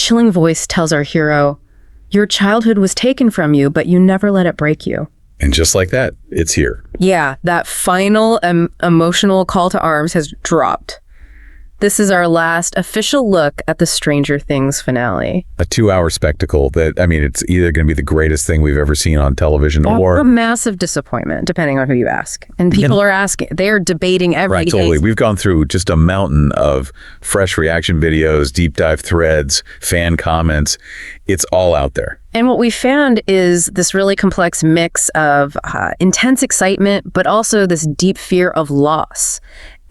chilling voice tells our hero, "Your childhood was taken from you, but you never let it break you." And just like that, it's here. Yeah, that final emotional call to arms has dropped. This is our last official look at the Stranger Things finale. A 2-hour spectacle that, I mean, it's either going to be the greatest thing we've ever seen on television or a massive disappointment, depending on who you ask. And people are asking, they are debating every right, day. totally. We've gone through just a mountain of fresh reaction videos, deep dive threads, fan comments. It's all out there. And what we found is this really complex mix of intense excitement, but also this deep fear of loss.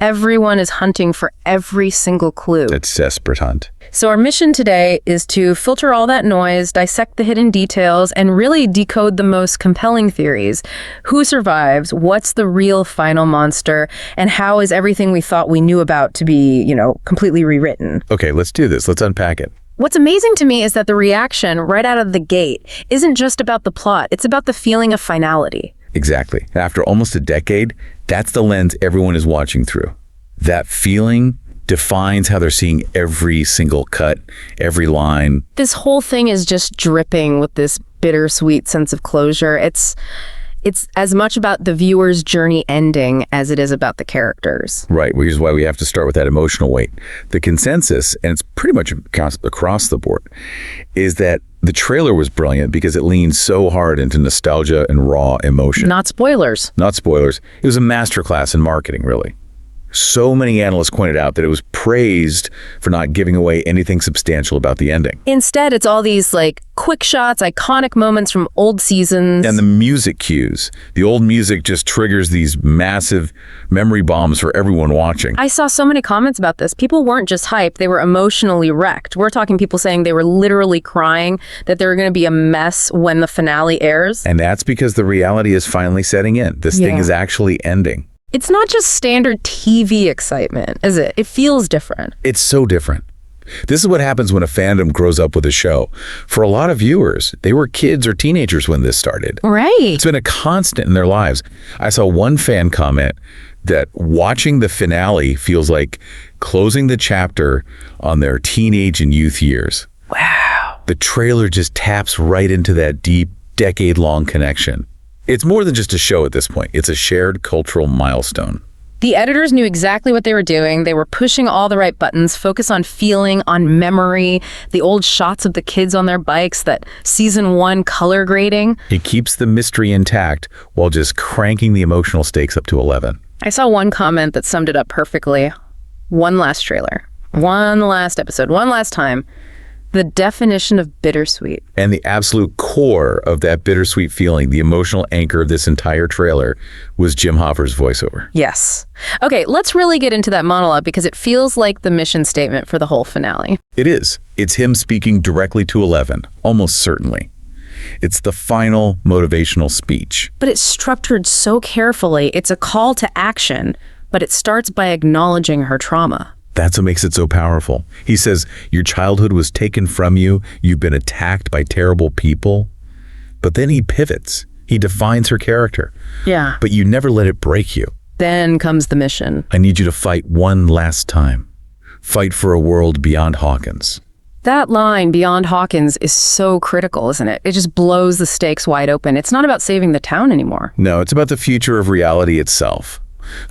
Everyone is hunting for every single clue. It's desperate hunt. So our mission today is to filter all that noise, dissect the hidden details, and really decode the most compelling theories. Who survives? What's the real final monster? And how is everything we thought we knew about to be, completely rewritten? Okay, let's do this. Let's unpack it. What's amazing to me is that the reaction right out of the gate isn't just about the plot. It's about the feeling of finality. Exactly. After almost a decade, that's the lens everyone is watching through. That feeling defines how they're seeing every single cut, every line. This whole thing is just dripping with this bittersweet sense of closure. It's as much about the viewer's journey ending as it is about the characters. Right, which is why we have to start with that emotional weight. The consensus, and it's pretty much across the board, is that the trailer was brilliant because it leaned so hard into nostalgia and raw emotion. Not spoilers. Not spoilers. It was a masterclass in marketing, really. So many analysts pointed out that it was praised for not giving away anything substantial about the ending. Instead, it's all these quick shots, iconic moments from old seasons. And the music cues. The old music just triggers these massive memory bombs for everyone watching. I saw so many comments about this. People weren't just hyped, they were emotionally wrecked. We're talking people saying they were literally crying, that they were going to be a mess when the finale airs. And that's because the reality is finally setting in. This thing is actually ending. It's not just standard TV excitement, is it? It feels different. It's so different. This is what happens when a fandom grows up with a show. For a lot of viewers, they were kids or teenagers when this started. Right. It's been a constant in their lives. I saw one fan comment that watching the finale feels like closing the chapter on their teenage and youth years. Wow. The trailer just taps right into that deep, decade-long connection. It's more than just a show at this point. It's a shared cultural milestone. The editors knew exactly what they were doing. They were pushing all the right buttons, focus on feeling, on memory, the old shots of the kids on their bikes, that season 1 color grading. It keeps the mystery intact while just cranking the emotional stakes up to 11. I saw one comment that summed it up perfectly. One last trailer, one last episode, one last time. The definition of bittersweet. And the absolute core of that bittersweet feeling, the emotional anchor of this entire trailer, was Jim Hoffer's voiceover. Yes. Okay, let's really get into that monologue because it feels like the mission statement for the whole finale. It is. It's him speaking directly to 11, almost certainly. It's the final motivational speech. But it's structured so carefully. It's a call to action, but it starts by acknowledging her trauma. That's what makes it so powerful. He says, your childhood was taken from you. You've been attacked by terrible people. But then he pivots. He defines her character. Yeah. But you never let it break you. Then comes the mission. I need you to fight one last time. Fight for a world beyond Hawkins. That line, beyond Hawkins, is so critical, isn't it? It just blows the stakes wide open. It's not about saving the town anymore. No, it's about the future of reality itself.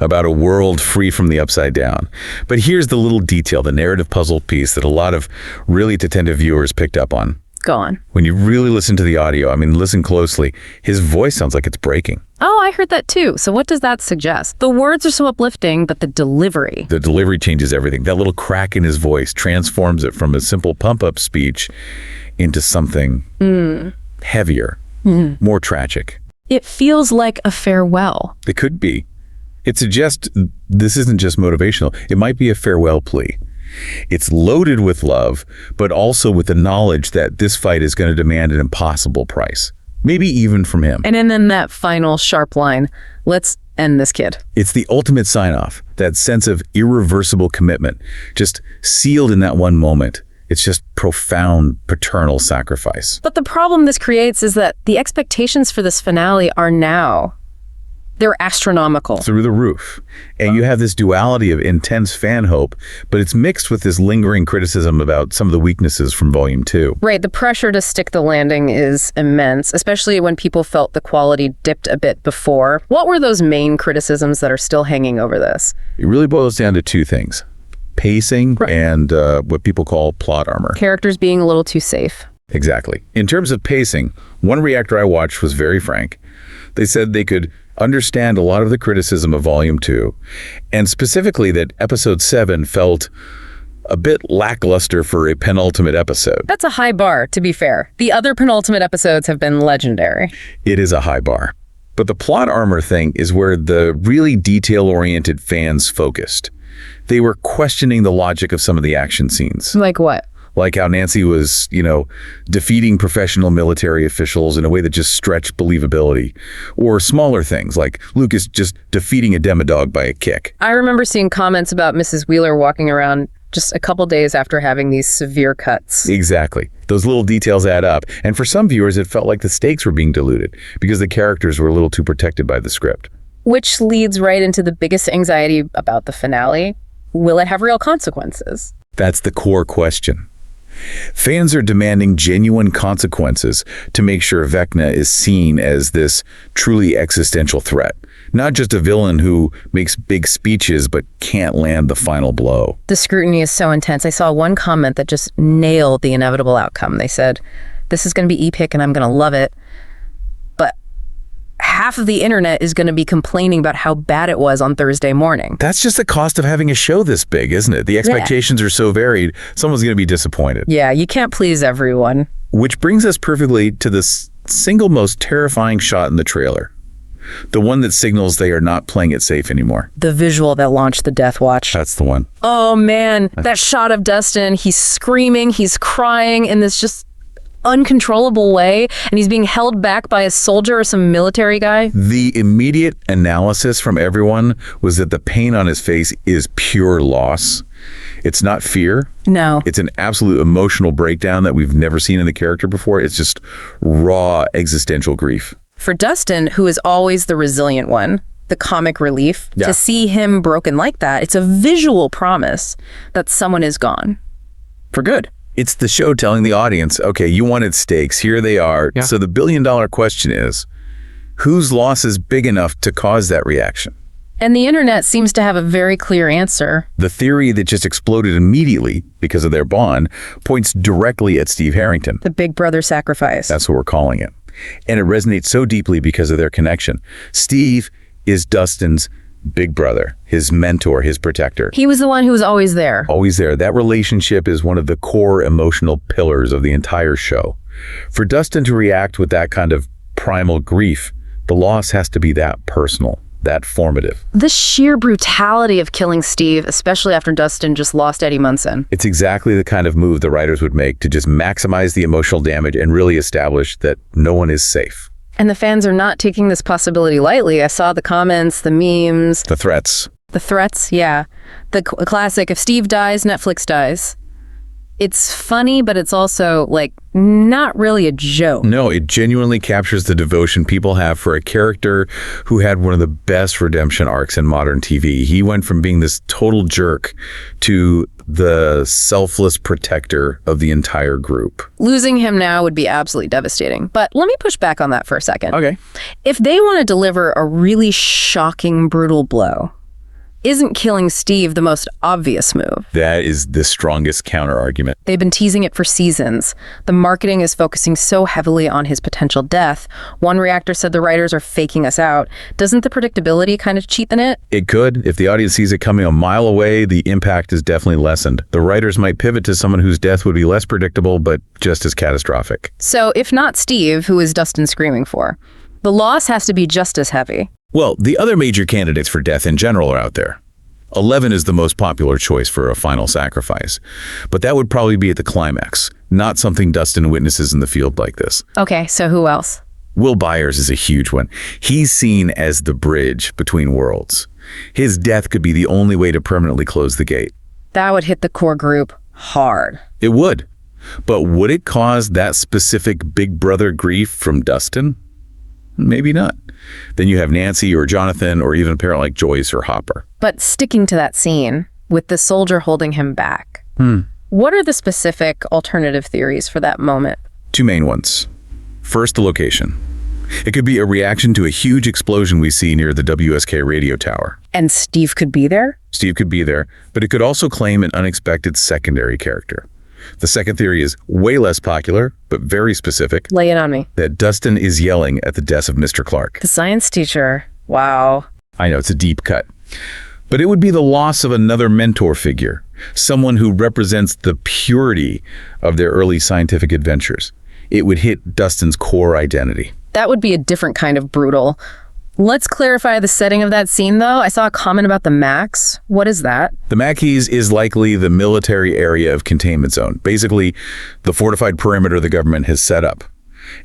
About a world free from the upside down. But here's the little detail, the narrative puzzle piece that a lot of really attentive viewers picked up on. Go on. When you really listen to the audio, listen closely, his voice sounds like it's breaking. Oh, I heard that too. So what does that suggest? The words are so uplifting, but the delivery. The delivery changes everything. That little crack in his voice transforms it from a simple pump-up speech into something heavier, more tragic. It feels like a farewell. It could be. It suggests this isn't just motivational. It might be a farewell plea. It's loaded with love, but also with the knowledge that this fight is going to demand an impossible price, maybe even from him. And then that final sharp line, let's end this kid. It's the ultimate sign-off, that sense of irreversible commitment, just sealed in that one moment. It's just profound paternal sacrifice. But the problem this creates is that the expectations for this finale are now. They're astronomical. through the roof. And you have this duality of intense fan hope, but it's mixed with this lingering criticism about some of the weaknesses from Volume 2. Right, the pressure to stick the landing is immense, especially when people felt the quality dipped a bit before. What were those main criticisms that are still hanging over this? It really boils down to two things: pacing and what people call plot armor. Characters being a little too safe. Exactly. In terms of pacing, one reactor I watched was very frank. They said they could understand a lot of the criticism of Volume 2, and specifically that Episode 7 felt a bit lackluster for a penultimate episode. That's a high bar, to be fair. The other penultimate episodes have been legendary. It is a high bar. But the plot armor thing is where the really detail-oriented fans focused. They were questioning the logic of some of the action scenes. Like what? Like how Nancy was, defeating professional military officials in a way that just stretched believability. Or smaller things, like Lucas just defeating a demodog by a kick. I remember seeing comments about Mrs. Wheeler walking around just a couple days after having these severe cuts. Exactly. Those little details add up. And for some viewers, it felt like the stakes were being diluted because the characters were a little too protected by the script. Which leads right into the biggest anxiety about the finale. Will it have real consequences? That's the core question. Fans are demanding genuine consequences to make sure Vecna is seen as this truly existential threat, not just a villain who makes big speeches but can't land the final blow. The scrutiny is so intense. I saw one comment that just nailed the inevitable outcome. They said, this is going to be epic and I'm going to love it. But half of the internet is going to be complaining about how bad it was on Thursday morning. That's just the cost of having a show this big, isn't it? The expectations are so varied, someone's going to be disappointed. Yeah, you can't please everyone. Which brings us perfectly to the single most terrifying shot in the trailer. The one that signals they are not playing it safe anymore. The visual that launched the Death Watch. That's the one. Oh man, that shot of Dustin, he's screaming, he's crying in this just uncontrollable way, and he's being held back by a soldier or some military guy. The immediate analysis from everyone was that the pain on his face is pure loss. It's not fear. No. It's an absolute emotional breakdown that we've never seen in the character before. It's just raw existential grief. For Dustin, who is always the resilient one, the comic relief, to see him broken like that, it's a visual promise that someone is gone. For good. It's the show telling the audience, okay, you wanted stakes, here they are. Yeah. So the billion-dollar question is, whose loss is big enough to cause that reaction? And the internet seems to have a very clear answer. The theory that just exploded immediately because of their bond points directly at Steve Harrington. The big brother sacrifice. That's what we're calling it. And it resonates so deeply because of their connection. Steve is Dustin's big brother, his mentor, his protector. He was the one who was always there. Always there. That relationship is one of the core emotional pillars of the entire show. For Dustin to react with that kind of primal grief, the loss has to be that personal, that formative. The sheer brutality of killing Steve, especially after Dustin just lost Eddie Munson. It's exactly the kind of move the writers would make to just maximize the emotional damage and really establish that no one is safe. And the fans are not taking this possibility lightly. I saw the comments, the memes. The threats. The threats, yeah. The classic, if Steve dies, Netflix dies. It's funny, but it's also, not really a joke. No, it genuinely captures the devotion people have for a character who had one of the best redemption arcs in modern TV. He went from being this total jerk to the selfless protector of the entire group. Losing him now would be absolutely devastating. But let me push back on that for a second. Okay. If they want to deliver a really shocking, brutal blow, isn't killing Steve the most obvious move? That is the strongest counter-argument. They've been teasing it for seasons. The marketing is focusing so heavily on his potential death. One reactor said the writers are faking us out. Doesn't the predictability kind of cheapen it? It could. If the audience sees it coming a mile away, the impact is definitely lessened. The writers might pivot to someone whose death would be less predictable, but just as catastrophic. So if not Steve, who is Dustin screaming for, the loss has to be just as heavy. Well, the other major candidates for death in general are out there. 11 is the most popular choice for a final sacrifice, but that would probably be at the climax, not something Dustin witnesses in the field like this. Okay, so who else? Will Byers is a huge one. He's seen as the bridge between worlds. His death could be the only way to permanently close the gate. That would hit the core group hard. It would. But would it cause that specific big brother grief from Dustin? Maybe not. Then you have Nancy or Jonathan or even a parent like Joyce or Hopper. But sticking to that scene, with the soldier holding him back, what are the specific alternative theories for that moment? Two main ones. First, the location. It could be a reaction to a huge explosion we see near the WSK radio tower. And Steve could be there? Steve could be there, but it could also claim an unexpected secondary character. The second theory is way less popular, but very specific, Lay it on me. that Dustin is yelling at the desk of Mr. Clark. The science teacher. Wow. I know, it's a deep cut. But it would be the loss of another mentor figure, someone who represents the purity of their early scientific adventures. It would hit Dustin's core identity. That would be a different kind of brutal. Let's clarify the setting of that scene, though. I saw a comment about the Max. What is that? The Maquis is likely the military area of containment zone, basically the fortified perimeter the government has set up.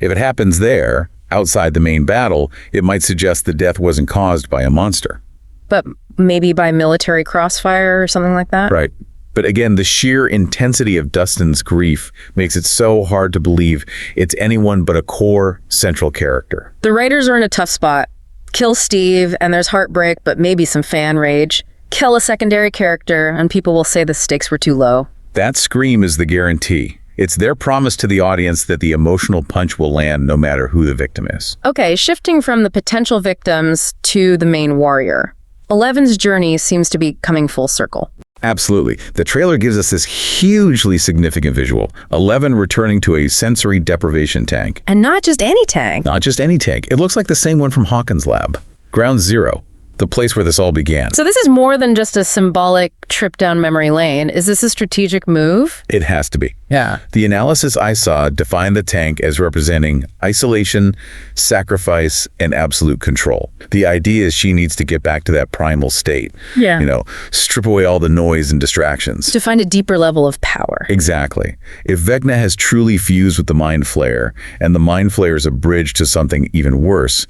If it happens there, outside the main battle, it might suggest the death wasn't caused by a monster. But maybe by military crossfire or something like that? Right. But again, the sheer intensity of Dustin's grief makes it so hard to believe it's anyone but a core central character. The writers are in a tough spot. Kill Steve, and there's heartbreak, but maybe some fan rage. Kill a secondary character, and people will say the stakes were too low. That scream is the guarantee. It's their promise to the audience that the emotional punch will land no matter who the victim is. Okay, shifting from the potential victims to the main warrior. Eleven's journey seems to be coming full circle. Absolutely. The trailer gives us this hugely significant visual. 11 returning to a sensory deprivation tank. And not just any tank. Not just any tank. It looks like the same one from Hawkins' lab. Ground Zero, the place where this all began. So this is more than just a symbolic trip down memory lane. Is this a strategic move? It has to be. Yeah. The analysis I saw defined the tank as representing isolation, sacrifice, and absolute control. The idea is she needs to get back to that primal state. Yeah. Strip away all the noise and distractions. To find a deeper level of power. Exactly. If Vecna has truly fused with the Mind Flayer, and the Mind Flayer is a bridge to something even worse,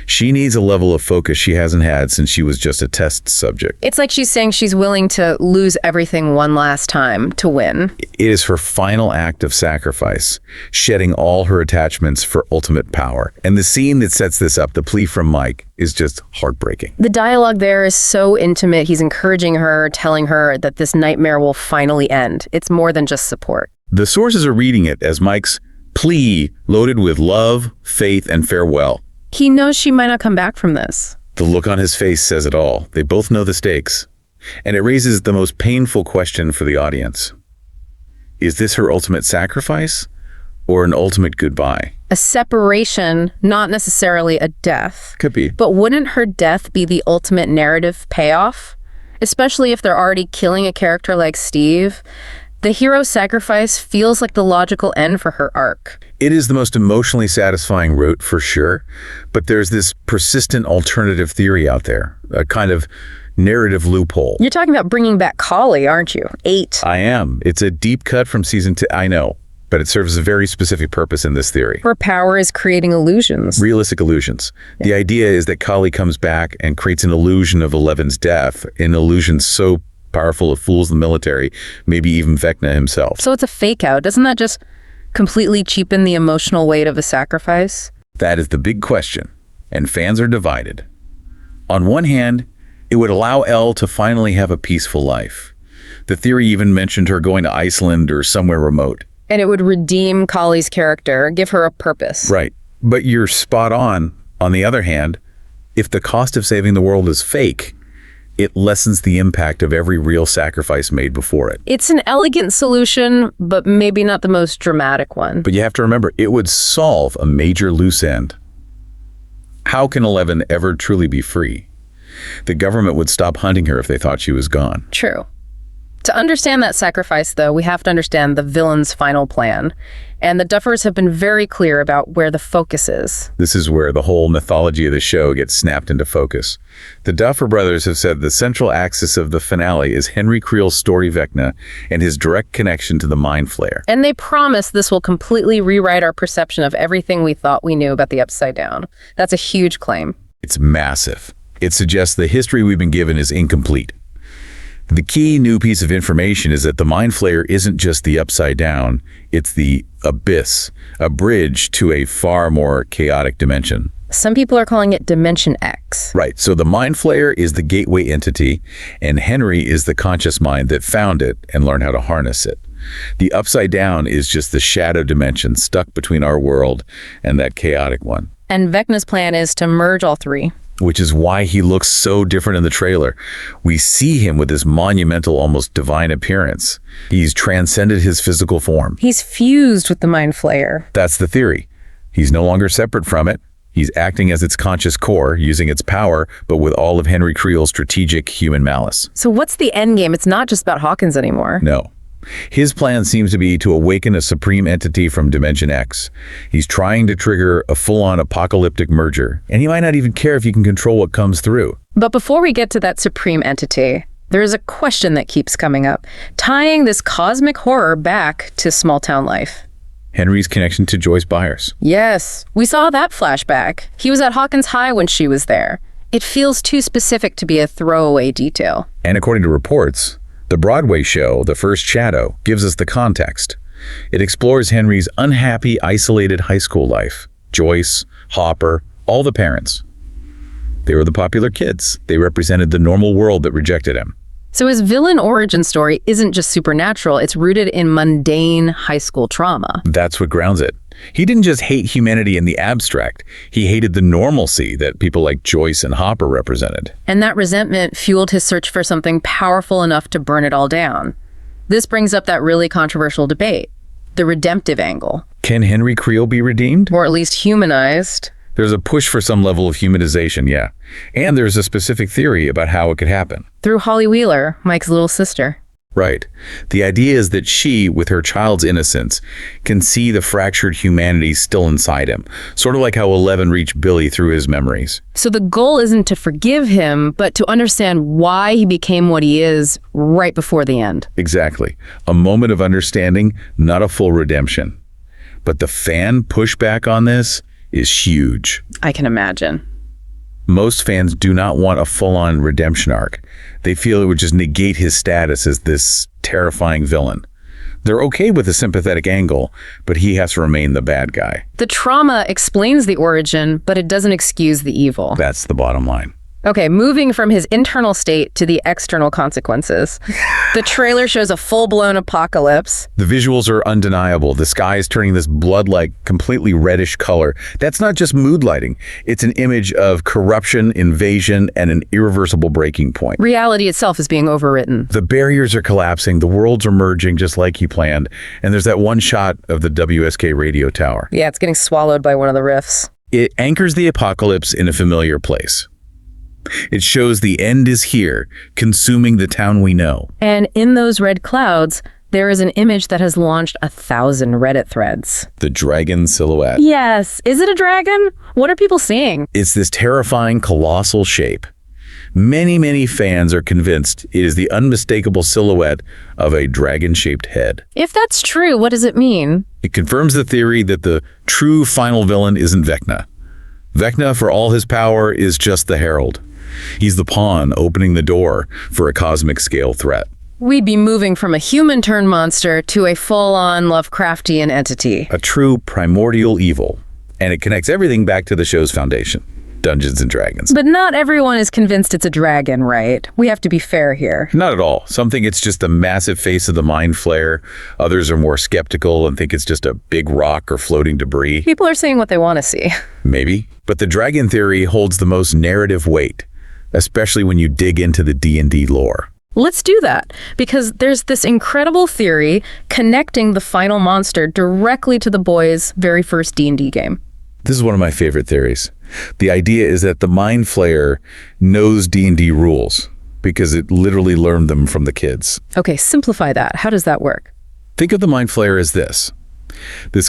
she needs a level of focus she hasn't had since she was just a test subject. It's like she's saying she's willing to lose everything one last time to win. It is her final act of sacrifice, shedding all her attachments for ultimate power. And the scene that sets this up, the plea from Mike, is just heartbreaking. The dialogue there is so intimate. He's encouraging her, telling her that this nightmare will finally end. It's more than just support. The sources are reading it as Mike's plea loaded with love, faith, and farewell. He knows she might not come back from this. The look on his face says it all. They both know the stakes. And it raises the most painful question for the audience. Is this her ultimate sacrifice or an ultimate goodbye? A separation, not necessarily a death. Could be. But wouldn't her death be the ultimate narrative payoff? Especially if they're already killing a character like Steve. The hero's sacrifice feels like the logical end for her arc. It is the most emotionally satisfying route for sure, but there's this persistent alternative theory out there, a kind of narrative loophole. You're talking about bringing back Kali, aren't you? 8. I am. It's a deep cut from season 2, I know, but it serves a very specific purpose in this theory. Her power is creating illusions. Realistic illusions. Yeah. The idea is that Kali comes back and creates an illusion of 11's death, an illusion so powerful it fools the military, maybe even Vecna himself. So it's a fake out. Doesn't that just completely cheapen the emotional weight of a sacrifice? That is the big question, and fans are divided. On one hand, it would allow Elle to finally have a peaceful life. The theory even mentioned her going to Iceland or somewhere remote. And it would redeem Kali's character, give her a purpose. Right. But you're spot on. On the other hand, if the cost of saving the world is fake, it lessens the impact of every real sacrifice made before it. It's an elegant solution, but maybe not the most dramatic one. But you have to remember, it would solve a major loose end. How can 11 ever truly be free? The government would stop hunting her if they thought she was gone. True. To understand that sacrifice, though, we have to understand the villain's final plan. And the Duffers have been very clear about where the focus is. This is where the whole mythology of the show gets snapped into focus. The Duffer brothers have said the central axis of the finale is Henry Creel's story Vecna and his direct connection to the Mind Flayer. And they promise this will completely rewrite our perception of everything we thought we knew about the Upside Down. That's a huge claim. It's massive. It suggests the history we've been given is incomplete. The key new piece of information is that the Mind Flayer isn't just the Upside Down, it's the abyss, a bridge to a far more chaotic dimension. Some people are calling it Dimension X. Right, so the Mind Flayer is the gateway entity, and Henry is the conscious mind that found it and learned how to harness it. The Upside Down is just the shadow dimension stuck between our world and that chaotic one. And Vecna's plan is to merge all three. Which is why he looks so different in the trailer. We see him with this monumental, almost divine appearance. He's transcended his physical form. He's fused with the Mind Flayer. That's the theory. He's no longer separate from it. He's acting as its conscious core, using its power, but with all of Henry Creel's strategic human malice. So what's the end game? It's not just about Hawkins anymore. No. His plan seems to be to awaken a supreme entity from Dimension X. He's trying to trigger a full-on apocalyptic merger, and he might not even care if he can control what comes through. But before we get to that supreme entity, there is a question that keeps coming up, tying this cosmic horror back to small-town life. Henry's connection to Joyce Byers. Yes, we saw that flashback. He was at Hawkins High when she was there. It feels too specific to be a throwaway detail. And according to reports, the Broadway show, The First Shadow, gives us the context. It explores Henry's unhappy, isolated high school life. Joyce, Hopper, all the parents. They were the popular kids. They represented the normal world that rejected him. So his villain origin story isn't just supernatural, it's rooted in mundane high school trauma. That's what grounds it. He didn't just hate humanity in the abstract. He hated the normalcy that people like Joyce and Hopper represented. And that resentment fueled his search for something powerful enough to burn it all down. This brings up that really controversial debate, the redemptive angle. Can Henry Creel be redeemed? Or at least humanized. There's a push for some level of humanization, yeah. And there's a specific theory about how it could happen. Through Holly Wheeler, Mike's little sister. Right. The idea is that she, with her child's innocence, can see the fractured humanity still inside him, sort of like how Eleven reached Billy through his memories. So the goal isn't to forgive him, but to understand why he became what he is right before the end. Exactly. A moment of understanding, not a full redemption. But the fan pushback on this is huge. I can imagine. Most fans do not want a full-on redemption arc. They feel it would just negate his status as this terrifying villain. They're okay with a sympathetic angle, but he has to remain the bad guy. The trauma explains the origin, but it doesn't excuse the evil. That's the bottom line. Okay, moving from his internal state to the external consequences. The trailer shows a full-blown apocalypse. The visuals are undeniable. The sky is turning this blood-like, completely reddish color. That's not just mood lighting. It's an image of corruption, invasion, and an irreversible breaking point. Reality itself is being overwritten. The barriers are collapsing. The worlds are merging just like he planned. And there's that one shot of the WSK radio tower. Yeah, it's getting swallowed by one of the rifts. It anchors the apocalypse in a familiar place. It shows the end is here, consuming the town we know. And in those red clouds, there is an image that has launched 1,000 Reddit threads. The dragon silhouette. Yes. Is it a dragon? What are people seeing? It's this terrifying, colossal shape. Many, many fans are convinced it is the unmistakable silhouette of a dragon-shaped head. If that's true, what does it mean? It confirms the theory that the true final villain isn't Vecna. Vecna, for all his power, is just the herald. He's the pawn opening the door for a cosmic-scale threat. We'd be moving from a human-turned monster to a full-on Lovecraftian entity. A true primordial evil. And it connects everything back to the show's foundation, Dungeons and Dragons. But not everyone is convinced it's a dragon, right? We have to be fair here. Not at all. Some think it's just a massive face of the Mind Flayer. Others are more skeptical and think it's just a big rock or floating debris. People are seeing what they want to see. Maybe. But the dragon theory holds the most narrative weight, especially when you dig into the D&D lore. Let's do that, because there's this incredible theory connecting the final monster directly to the boys' very first D&D game. This is one of my favorite theories. The idea is that the Mind Flayer knows D&D rules because it literally learned them from the kids. Okay, simplify that. How does that work? Think of the Mind Flayer as this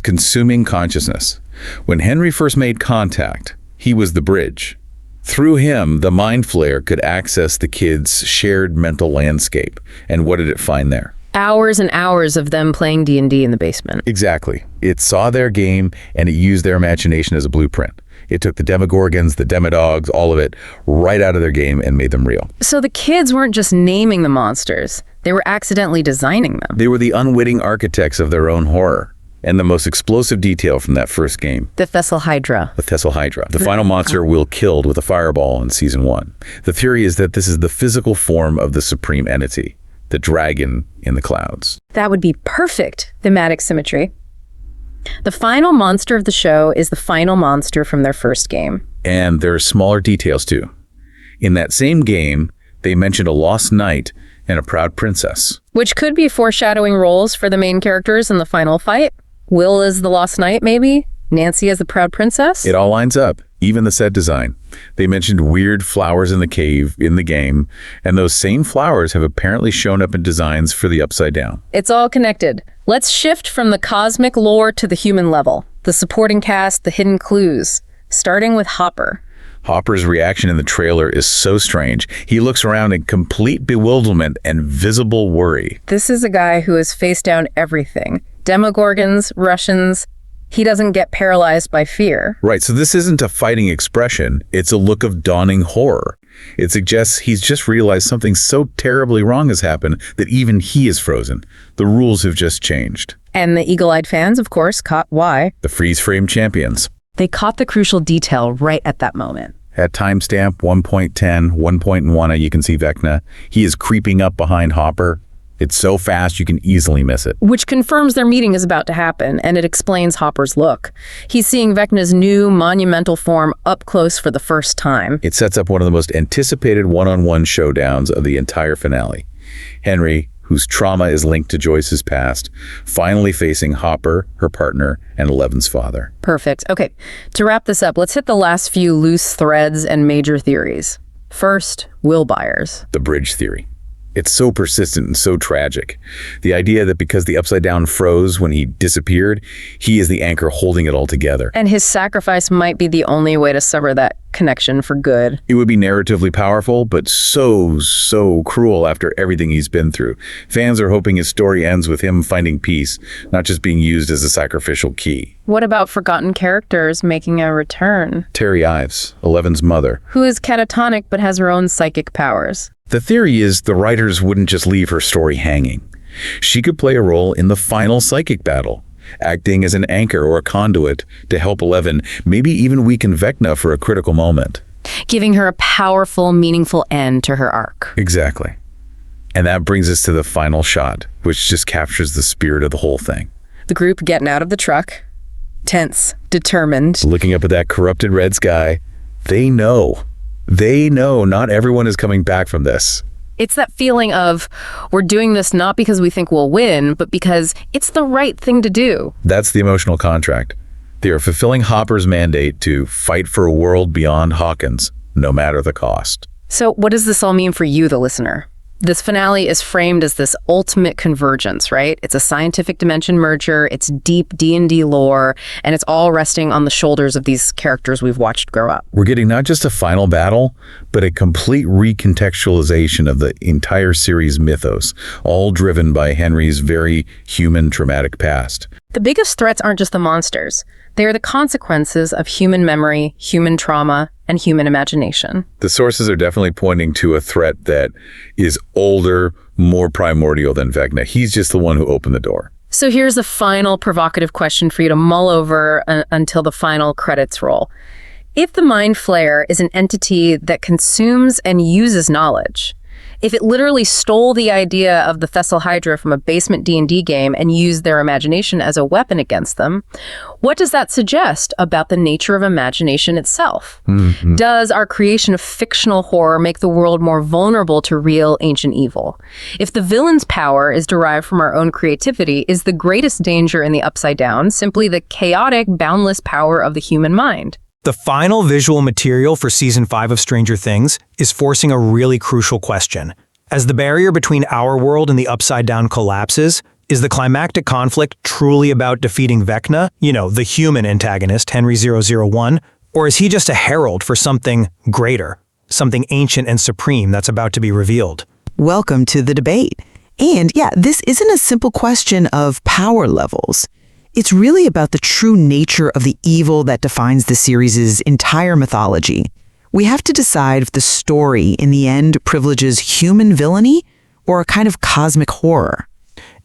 consuming consciousness. When Henry first made contact, he was the bridge. Through him, the Mind Flayer could access the kids' shared mental landscape. And what did it find there? Hours and hours of them playing D&D in the basement. Exactly. It saw their game, and it used their imagination as a blueprint. It took the Demogorgons, the Demodogs, all of it, right out of their game and made them real. So the kids weren't just naming the monsters. They were accidentally designing them. They were the unwitting architects of their own horror. And the most explosive detail from that first game, The Thessal Hydra. the Thessal Hydra. The final monster Will killed with a fireball in season 1. The theory is that this is the physical form of the supreme entity, the dragon in the clouds. That would be perfect thematic symmetry. The final monster of the show is the final monster from their first game. And there are smaller details too. In that same game, they mentioned a lost knight and a proud princess. Which could be foreshadowing roles for the main characters in the final fight. Will as the lost knight, maybe? Nancy as the proud princess? It all lines up, even the set design. They mentioned weird flowers in the cave in the game, and those same flowers have apparently shown up in designs for the Upside Down. It's all connected. Let's shift from the cosmic lore to the human level. The supporting cast, the hidden clues. Starting with Hopper. Hopper's reaction in the trailer is so strange. He looks around in complete bewilderment and visible worry. This is a guy who has faced down everything. Demogorgons, Russians. He doesn't get paralyzed by fear. Right, so this isn't a fighting expression. It's a look of dawning horror. It suggests he's just realized something so terribly wrong has happened that even he is frozen. The rules have just changed. And the eagle-eyed fans, of course, caught why. The freeze-frame champions. They caught the crucial detail right at that moment. At timestamp 1.10, 1.1, you can see Vecna. He is creeping up behind Hopper. It's so fast you can easily miss it. Which confirms their meeting is about to happen, and it explains Hopper's look. He's seeing Vecna's new monumental form up close for the first time. It sets up one of the most anticipated one-on-one showdowns of the entire finale. Henry, whose trauma is linked to Joyce's past, finally facing Hopper, her partner, and Eleven's father. Perfect. Okay, to wrap this up, let's hit the last few loose threads and major theories. First, Will Byers. The bridge theory. It's so persistent and so tragic. The idea that because the Upside Down froze when he disappeared, he is the anchor holding it all together. And his sacrifice might be the only way to sever that connection for good. It would be narratively powerful, but so cruel after everything he's been through. Fans are hoping his story ends with him finding peace, not just being used as a sacrificial key. What about forgotten characters making a return? Terry Ives, Eleven's mother. Who is catatonic but has her own psychic powers. The theory is the writers wouldn't just leave her story hanging. She could play a role in the final psychic battle, acting as an anchor or a conduit to help Eleven, maybe even weaken Vecna for a critical moment. Giving her a powerful, meaningful end to her arc. Exactly. And that brings us to the final shot, which just captures the spirit of the whole thing. The group getting out of the truck, tense, determined. Looking up at that corrupted red sky, they know not everyone is coming back from this. It's that feeling of, we're doing this not because we think we'll win, but because it's the right thing to do. That's the emotional contract. They are fulfilling Hopper's mandate to fight for a world beyond Hawkins, no matter the cost. So what does this all mean for you, the listener? This finale is framed as this ultimate convergence, right? It's a scientific dimension merger, it's deep D&D lore, and it's all resting on the shoulders of these characters we've watched grow up. We're getting not just a final battle, but a complete recontextualization of the entire series mythos, all driven by Henry's very human, traumatic past. The biggest threats aren't just the monsters. They are the consequences of human memory, human trauma, and human imagination. The sources are definitely pointing to a threat that is older, more primordial than Vecna. He's just the one who opened the door. So here's a final provocative question for you to mull over until the final credits roll. If the Mind Flayer is an entity that consumes and uses knowledge, if it literally stole the idea of the Thessal Hydra from a basement D&D game and used their imagination as a weapon against them, what does that suggest about the nature of imagination itself? Mm-hmm. Does our creation of fictional horror make the world more vulnerable to real ancient evil? If the villain's power is derived from our own creativity, is the greatest danger in the Upside Down simply the chaotic, boundless power of the human mind? The final visual material for Season 5 of Stranger Things is forcing a really crucial question. As the barrier between our world and the Upside Down collapses, is the climactic conflict truly about defeating Vecna, the human antagonist, Henry 001, or is he just a herald for something greater, something ancient and supreme that's about to be revealed? Welcome to the debate. And yeah, this isn't a simple question of power levels. It's really about the true nature of the evil that defines the series' entire mythology. We have to decide if the story, in the end, privileges human villainy or a kind of cosmic horror.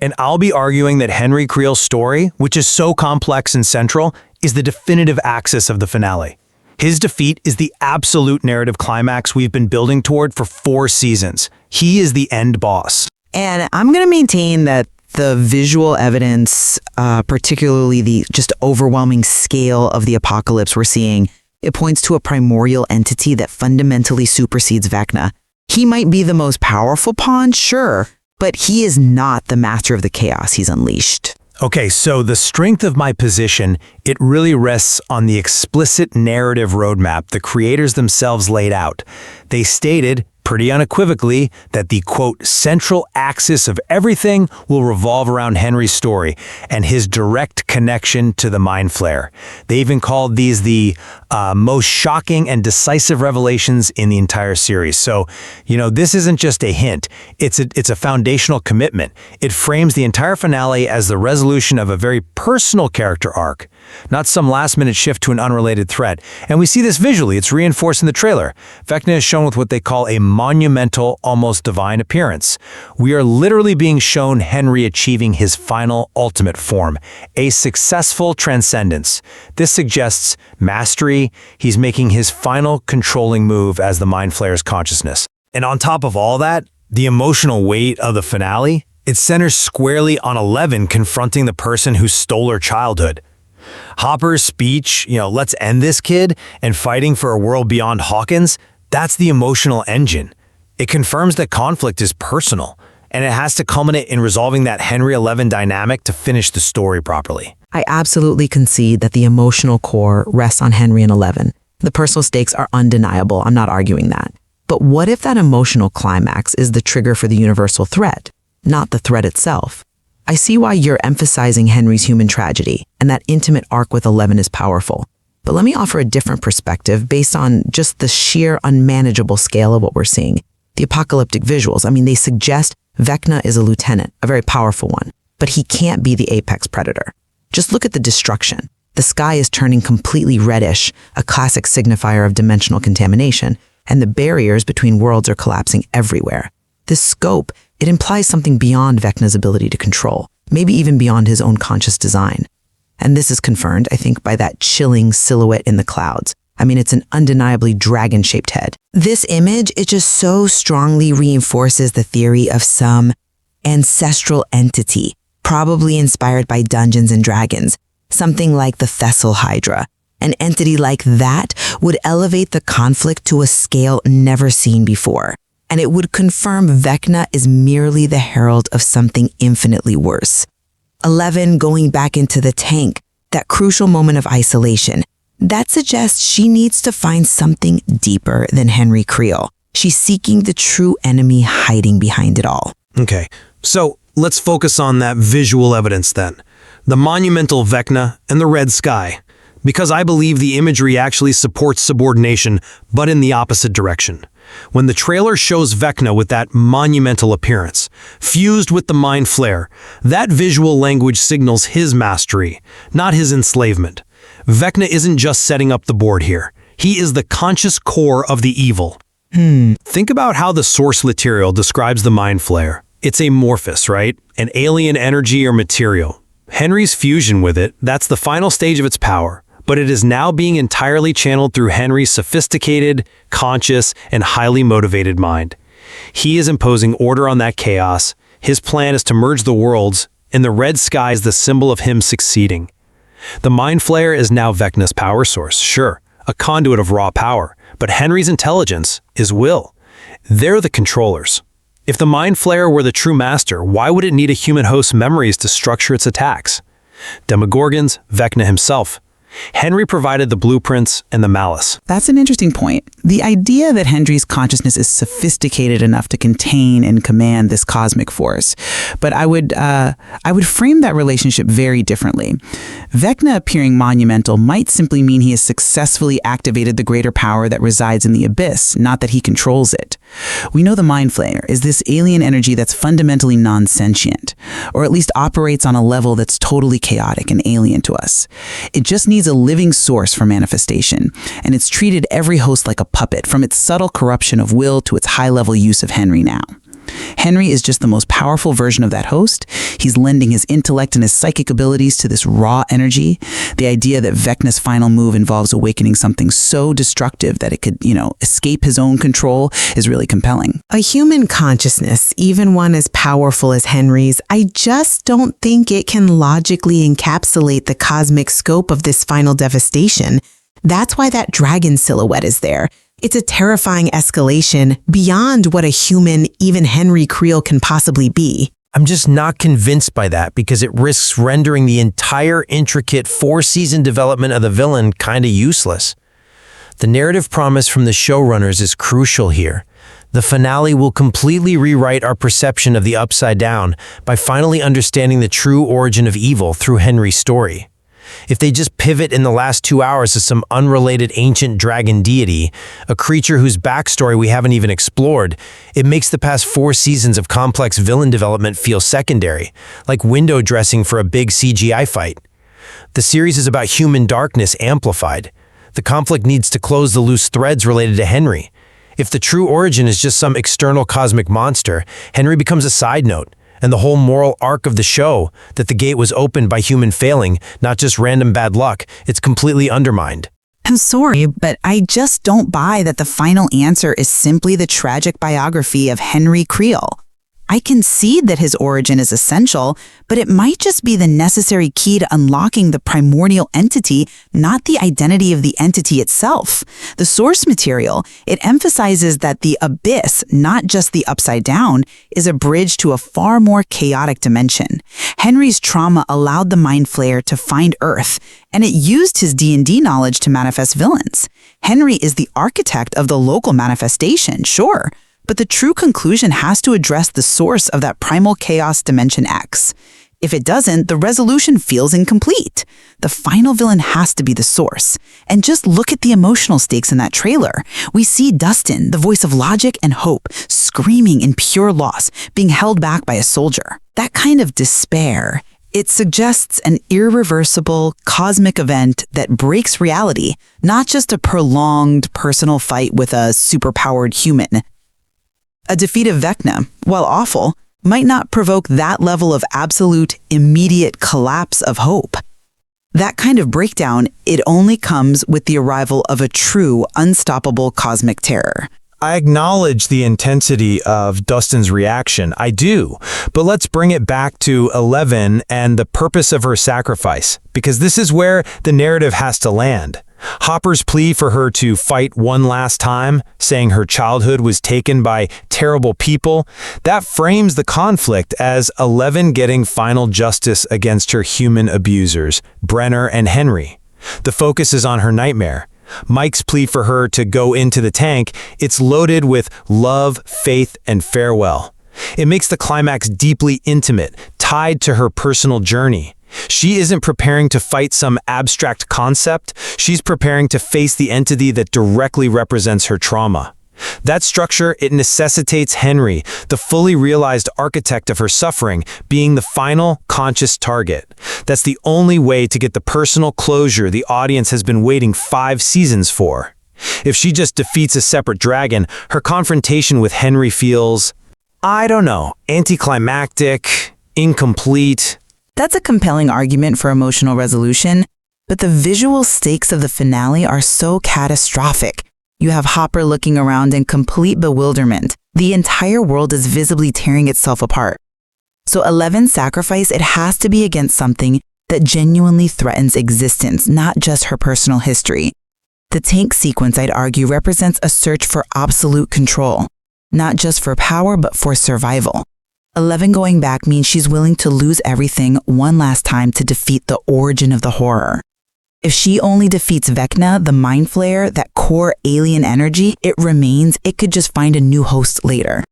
And I'll be arguing that Henry Creel's story, which is so complex and central, is the definitive axis of the finale. His defeat is the absolute narrative climax we've been building toward for 4 seasons. He is the end boss. And I'm going to maintain that the visual evidence, particularly the just overwhelming scale of the apocalypse we're seeing, it points to a primordial entity that fundamentally supersedes Vecna. He might be the most powerful pawn, sure, but he is not the master of the chaos he's unleashed. Okay, so the strength of my position, it really rests on the explicit narrative roadmap the creators themselves laid out. They stated, pretty unequivocally, that the, quote, central axis of everything will revolve around Henry's story and his direct connection to the Mind Flayer. They even called these the most shocking and decisive revelations in the entire series. So, this isn't just a hint. It's a foundational commitment. It frames the entire finale as the resolution of a very personal character arc, not some last-minute shift to an unrelated threat. And we see this visually. It's reinforced in the trailer. Vecna is shown with what they call a monumental, almost divine appearance. We are literally being shown Henry achieving his final ultimate form, a successful transcendence. This suggests mastery. He's making his final controlling move as the Mind Flayer's consciousness. And on top of all that, the emotional weight of the finale, it centers squarely on Eleven confronting the person who stole her childhood. Hopper's speech, let's end this kid, and fighting for a world beyond Hawkins, that's the emotional engine. It confirms that conflict is personal, and it has to culminate in resolving that Henry-Eleven dynamic to finish the story properly. I absolutely concede that the emotional core rests on Henry and Eleven. The personal stakes are undeniable, I'm not arguing that. But what if that emotional climax is the trigger for the universal threat, not the threat itself? I see why you're emphasizing Henry's human tragedy, and that intimate arc with Eleven is powerful. But let me offer a different perspective based on just the sheer unmanageable scale of what we're seeing. The apocalyptic visuals, they suggest Vecna is a lieutenant, a very powerful one, but he can't be the apex predator. Just look at the destruction. The sky is turning completely reddish, a classic signifier of dimensional contamination, and the barriers between worlds are collapsing everywhere. This scope, it implies something beyond Vecna's ability to control, maybe even beyond his own conscious design. And this is confirmed, I think, by that chilling silhouette in the clouds. It's an undeniably dragon-shaped head. This image, it just so strongly reinforces the theory of some ancestral entity, probably inspired by Dungeons and Dragons, something like the Thessal Hydra. An entity like that would elevate the conflict to a scale never seen before. And it would confirm Vecna is merely the herald of something infinitely worse. Eleven going back into the tank, that crucial moment of isolation, that suggests she needs to find something deeper than Henry Creel. She's seeking the true enemy hiding behind it all. Okay, so let's focus on that visual evidence then. The monumental Vecna and the red sky. Because I believe the imagery actually supports subordination, but in the opposite direction. When the trailer shows Vecna with that monumental appearance, fused with the Mind Flayer, that visual language signals his mastery, not his enslavement. Vecna isn't just setting up the board here. He is the conscious core of the evil. Think about how the source material describes the Mind Flayer. It's amorphous, right? An alien energy or material. Henry's fusion with it, that's the final stage of its power. But it is now being entirely channeled through Henry's sophisticated, conscious, and highly motivated mind. He is imposing order on that chaos. His plan is to merge the worlds, and the red sky is the symbol of him succeeding. The Mind Flayer is now Vecna's power source, sure, a conduit of raw power, but Henry's intelligence is will. They're the controllers. If the Mind Flayer were the true master, why would it need a human host's memories to structure its attacks? Demogorgons, Vecna himself. Henry provided the blueprints and the malice. That's an interesting point. The idea that Henry's consciousness is sophisticated enough to contain and command this cosmic force. But I would frame that relationship very differently. Vecna appearing monumental might simply mean he has successfully activated the greater power that resides in the abyss, not that he controls it. We know the Mind Flayer is this alien energy that's fundamentally non-sentient, or at least operates on a level that's totally chaotic and alien to us. It just needs a living source for manifestation, and it's treated every host like a puppet, from its subtle corruption of will to its high-level use of Henry now. Henry is just the most powerful version of that host. He's lending his intellect and his psychic abilities to this raw energy. The idea that Vecna's final move involves awakening something so destructive that it could, escape his own control is really compelling. A human consciousness, even one as powerful as Henry's, I just don't think it can logically encapsulate the cosmic scope of this final devastation. That's why that dragon silhouette is there. It's a terrifying escalation beyond what a human, even Henry Creel, can possibly be. I'm just not convinced by that because it risks rendering the entire intricate 4-season development of the villain kinda useless. The narrative promise from the showrunners is crucial here. The finale will completely rewrite our perception of the Upside Down by finally understanding the true origin of evil through Henry's story. If they just pivot in the last 2 hours to some unrelated ancient dragon deity, a creature whose backstory we haven't even explored, it makes the past 4 seasons of complex villain development feel secondary, like window dressing for a big CGI fight. The series is about human darkness amplified. The conflict needs to close the loose threads related to Henry. If the true origin is just some external cosmic monster, Henry becomes a side note, and the whole moral arc of the show, that the gate was opened by human failing, not just random bad luck, it's completely undermined. I'm sorry, but I just don't buy that the final answer is simply the tragic biography of Henry Creel. I concede that his origin is essential, but it might just be the necessary key to unlocking the primordial entity, not the identity of the entity itself. The source material, it emphasizes that the abyss, not just the Upside Down, is a bridge to a far more chaotic dimension. Henry's trauma allowed the Mind Flayer to find Earth, and it used his D&D knowledge to manifest villains. Henry is the architect of the local manifestation, sure, but the true conclusion has to address the source of that primal chaos Dimension X. If it doesn't, the resolution feels incomplete. The final villain has to be the source. And just look at the emotional stakes in that trailer. We see Dustin, the voice of logic and hope, screaming in pure loss, being held back by a soldier. That kind of despair, it suggests an irreversible cosmic event that breaks reality, not just a prolonged personal fight with a superpowered human. A defeat of Vecna, while awful, might not provoke that level of absolute, immediate collapse of hope. That kind of breakdown, it only comes with the arrival of a true, unstoppable cosmic terror. I acknowledge the intensity of Dustin's reaction, I do, but let's bring it back to 11 and the purpose of her sacrifice, because this is where the narrative has to land. Hopper's plea for her to fight one last time, saying her childhood was taken by terrible people, that frames the conflict as 11 getting final justice against her human abusers, Brenner and Henry. The focus is on her nightmare. Mike's plea for her to go into the tank, it's loaded with love, faith, and farewell. It makes the climax deeply intimate, tied to her personal journey. She isn't preparing to fight some abstract concept, she's preparing to face the entity that directly represents her trauma. That structure, it necessitates Henry, the fully realized architect of her suffering, being the final conscious target. That's the only way to get the personal closure the audience has been waiting 5 seasons for. If she just defeats a separate dragon, her confrontation with Henry feels, I don't know, anticlimactic, incomplete. That's a compelling argument for emotional resolution, but the visual stakes of the finale are so catastrophic. You have Hopper looking around in complete bewilderment. The entire world is visibly tearing itself apart. So 11's sacrifice, it has to be against something that genuinely threatens existence, not just her personal history. The tank sequence, I'd argue, represents a search for absolute control, not just for power, but for survival. 11 going back means she's willing to lose everything one last time to defeat the origin of the horror. If she only defeats Vecna, the Mind Flayer, that core alien energy, it remains, it could just find a new host later.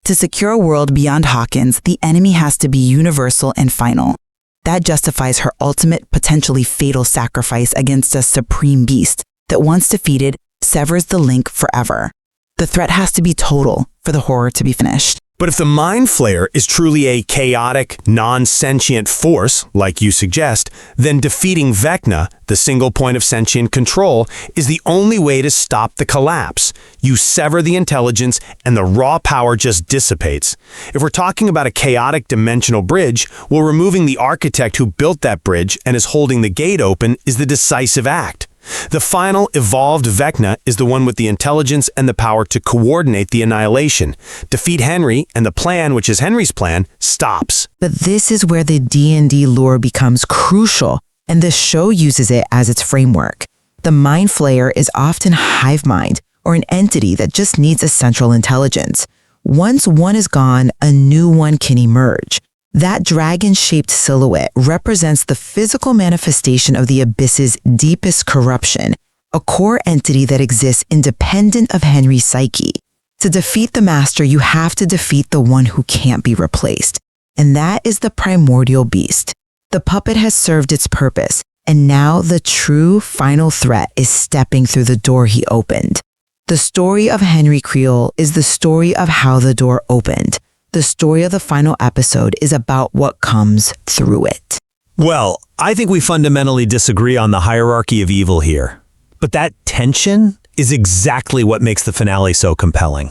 To secure a world beyond Hawkins, the enemy has to be universal and final. That justifies her ultimate, potentially fatal sacrifice against a supreme beast that once defeated, severs the link forever. The threat has to be total for the horror to be finished. But if the Mind Flayer is truly a chaotic, non-sentient force, like you suggest, then defeating Vecna, the single point of sentient control, is the only way to stop the collapse. You sever the intelligence and the raw power just dissipates. If we're talking about a chaotic dimensional bridge, well, removing the architect who built that bridge and is holding the gate open is the decisive act. The final evolved Vecna is the one with the intelligence and the power to coordinate the annihilation. Defeat Henry, and the plan, which is Henry's plan, stops. But this is where the D&D lore becomes crucial, and the show uses it as its framework. The Mind Flayer is often hive mind, or an entity that just needs a central intelligence. Once one is gone, a new one can emerge. That dragon-shaped silhouette represents the physical manifestation of the Abyss's deepest corruption, a core entity that exists independent of Henry's psyche. To defeat the Master, you have to defeat the one who can't be replaced. And that is the primordial beast. The puppet has served its purpose, and now the true final threat is stepping through the door he opened. The story of Henry Creel is the story of how the door opened. The story of the final episode is about what comes through it. Well, I think we fundamentally disagree on the hierarchy of evil here. But that tension is exactly what makes the finale so compelling.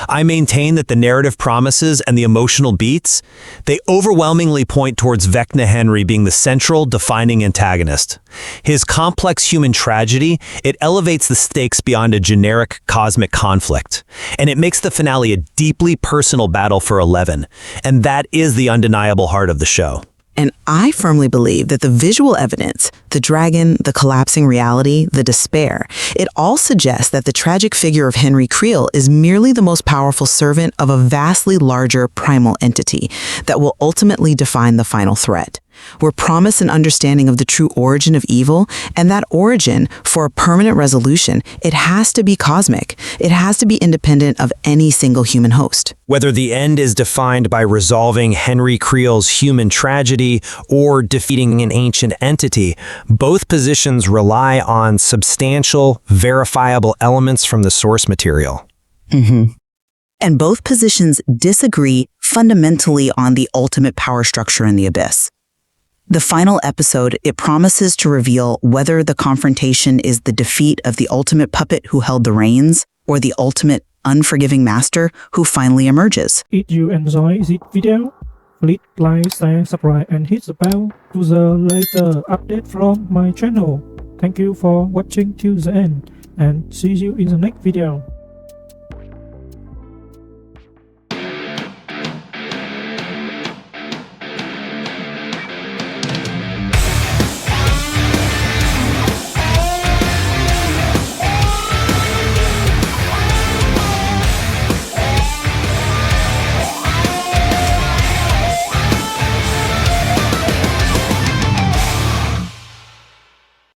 I maintain that the narrative promises and the emotional beats, they overwhelmingly point towards Vecna Henry being the central, defining antagonist. His complex human tragedy, it elevates the stakes beyond a generic cosmic conflict. And it makes the finale a deeply personal battle for Eleven. And that is the undeniable heart of the show. And I firmly believe that the visual evidence, the dragon, the collapsing reality, the despair, it all suggests that the tragic figure of Henry Creel is merely the most powerful servant of a vastly larger primal entity that will ultimately define the final threat. We're promised an understanding of the true origin of evil, and that origin, for a permanent resolution, it has to be cosmic. It has to be independent of any single human host. Whether the end is defined by resolving Henry Creel's human tragedy or defeating an ancient entity, both positions rely on substantial, verifiable elements from the source material. And both positions disagree fundamentally on the ultimate power structure in the Abyss. The final episode, it promises to reveal whether the confrontation is the defeat of the ultimate puppet who held the reins or the ultimate unforgiving master who finally emerges. If you enjoy this video, please like, share, subscribe and hit the bell to the later update from my channel. Thank you for watching till the end and see you in the next video.